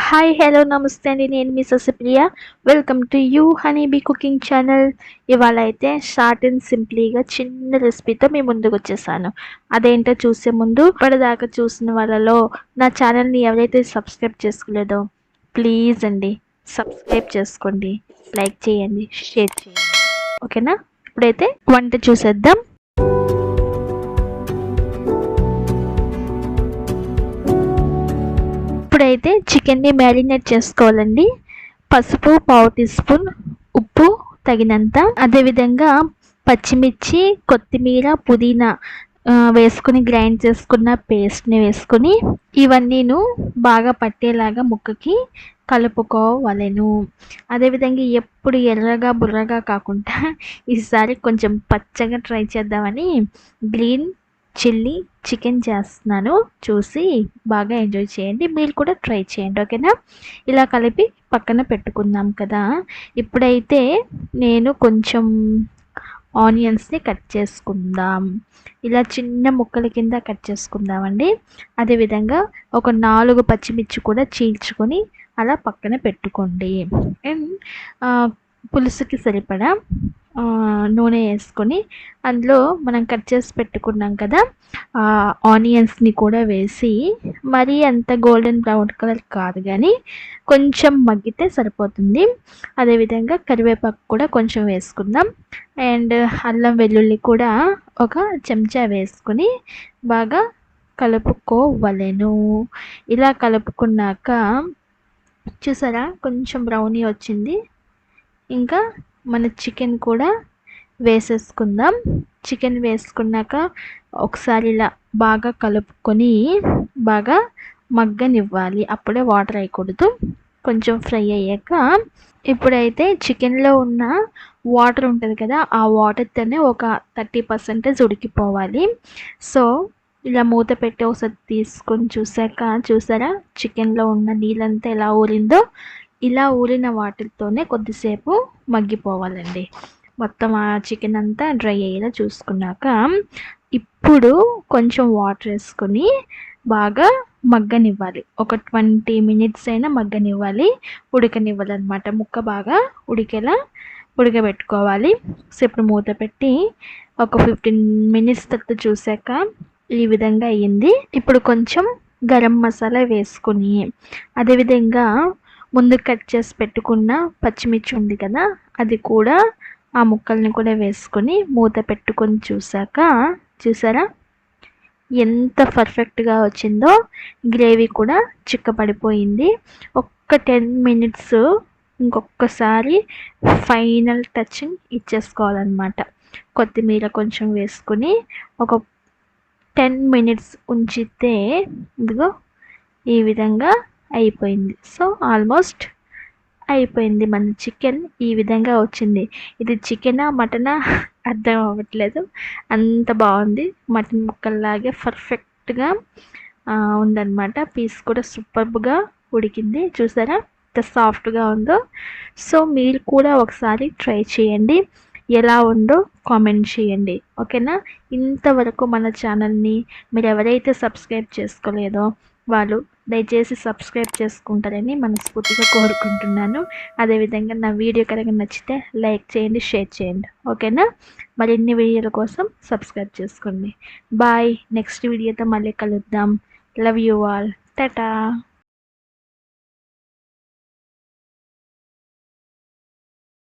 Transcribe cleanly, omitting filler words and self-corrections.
Hi hello నమస్తే అండి, నేను మీ Sasipriya. Welcome to you honey bee cooking channel. ఇవాళ అయితే షార్ట్ అండ్ సింప్లీగా చిన్న రెసిపీతో మీ ముందుకు వచ్చేసాను. అదేంటో చూసే ముందు ఇప్పటిదాకా చూసిన వాళ్ళలో నా ఛానల్ని ఎవరైతే సబ్స్క్రైబ్ చేసుకోలేదో ప్లీజ్ అండి సబ్స్క్రైబ్ చేసుకోండి, లైక్ చేయండి, షేర్ చేయండి. ఓకేనా? ఇప్పుడైతే వంట చూసేద్దాం. ఇప్పుడైతే చికెన్ని మ్యారినేట్ చేసుకోవాలండి. పసుపు పావు టీ స్పూన్, ఉప్పు తగినంత, అదేవిధంగా పచ్చిమిర్చి, కొత్తిమీర, పుదీనా వేసుకుని గ్రైండ్ చేసుకున్న పేస్ట్ని వేసుకొని ఇవన్నీను బాగా పట్టేలాగా ముక్కకి కలుపుకోవలెను. అదేవిధంగా ఎప్పుడు ఎర్రగా బుర్రగా కాకుండా ఈసారి కొంచెం పచ్చగా ట్రై చేద్దామని గ్రీన్ చిల్లీ చికెన్ చేస్తున్నాను. చూసి బాగా ఎంజాయ్ చేయండి, మీరు కూడా ట్రై చేయండి. ఓకేనా? ఇలా కలిపి పక్కన పెట్టుకుందాం కదా. ఇప్పుడైతే నేను కొంచెం ఆనియన్స్ని కట్ చేసుకుందాం. ఇలా చిన్న ముక్కల కింద కట్ చేసుకుందామండి. అదేవిధంగా ఒక 4 పచ్చిమిర్చి కూడా చీల్చుకొని అలా పక్కన పెట్టుకోండి. అండ్ పులుసుకి సరిపడా నూనె వేసుకొని అందులో మనం కట్ చేసి పెట్టుకున్నాం కదా ఆనియన్స్ని కూడా వేసి, మరీ అంత గోల్డెన్ బ్రౌన్ కలర్ కాదు కానీ కొంచెం మగ్గితే సరిపోతుంది. అదేవిధంగా కరివేపాకు కూడా కొంచెం వేసుకుందాం. అండ్ అల్లం వెల్లుల్లి కూడా ఒక చెంచా వేసుకొని బాగా కలుపుకోవలెను. ఇలా కలుపుకున్నాక చూసారా కొంచెం బ్రౌనీ వచ్చింది. ఇంకా మన చికెన్ కూడా వేసేసుకుందాం. చికెన్ వేసుకున్నాక ఒకసారి ఇలా బాగా కలుపుకొని బాగా మగ్గనివ్వాలి. అప్పుడే వాటర్ వేయకూడదు. కొంచెం ఫ్రై అయ్యాక ఇప్పుడైతే చికెన్లో ఉన్న వాటర్ ఉంటుంది కదా, ఆ వాటర్తోనే ఒక 30% ఉడికిపోవాలి. సో ఇలా మూత పెట్టి ఒకసారి తీసుకొని చూసాక చూసారా చికెన్లో ఉన్న నీళ్ళంతా ఎలా ఊరిందో. ఇలా ఊరిన వాటితోనే కొద్దిసేపు మగ్గిపోవాలండి. మొత్తం ఆ చికెన్ అంతా డ్రై అయ్యేలా చూసుకున్నాక ఇప్పుడు కొంచెం వాటర్ వేసుకొని బాగా మగ్గనివ్వాలి. ఒక 20 minutes అయినా మగ్గనివ్వాలి, ఉడకనివ్వాలన్నమాట. ముక్క బాగా ఉడికేలా ఉడకబెట్టుకోవాలి. సో ఇప్పుడు మూత పెట్టి ఒక 15 minutes తర్వాత చూసాక ఈ విధంగా అయ్యింది. ఇప్పుడు కొంచెం గరం మసాలా వేసుకొని అదేవిధంగా ముందు కట్ చేసి పెట్టుకున్న పచ్చిమిర్చి ఉంది కదా, అది కూడా ఆ ముక్కల్ని కూడా వేసుకొని మూత పెట్టుకొని చూసాక చూసారా ఎంత పర్ఫెక్ట్గా వచ్చిందో. గ్రేవీ కూడా చిక్కపడిపోయింది. ఒక్క 10 minutes ఇంకొకసారి ఫైనల్ టచింగ్ ఇచ్చేసుకోవాలన్నమాట. కొత్తిమీర కొంచెం వేసుకొని ఒక 10 minutes ఉంచితే ఇదిగో ఈ విధంగా అయిపోయింది. సో ఆల్మోస్ట్ అయిపోయింది. మన చికెన్ ఈ విధంగా వచ్చింది. ఇది చికెనా మటనా అర్థం అవ్వట్లేదు, అంత బాగుంది. మటన్ ముక్కల్లాగే పర్ఫెక్ట్గా ఉందన్నమాట. పీస్ కూడా సూపర్గా ఉడికింది. చూసారా ఎంత సాఫ్ట్గా ఉందో. సో మీరు కూడా ఒకసారి ట్రై చేయండి, ఎలా ఉందో కామెంట్ చేయండి. ఓకేనా? ఇంతవరకు మన ఛానల్ని మీరు ఎవరైతే సబ్స్క్రైబ్ చేసుకోలేదో వాళ్ళు దయచేసి సబ్స్క్రైబ్ చేసుకుంటారని మనస్ఫూర్తిగా కోరుకుంటున్నాను. అదేవిధంగా నా వీడియో కనుక నచ్చితే లైక్ చేయండి, షేర్ చేయండి. ఓకేనా? మరిన్ని వీడియోల కోసం సబ్స్క్రైబ్ చేసుకోండి. బాయ్. నెక్స్ట్ వీడియోతో మళ్ళీ కలుద్దాం. Love you all. టాటా.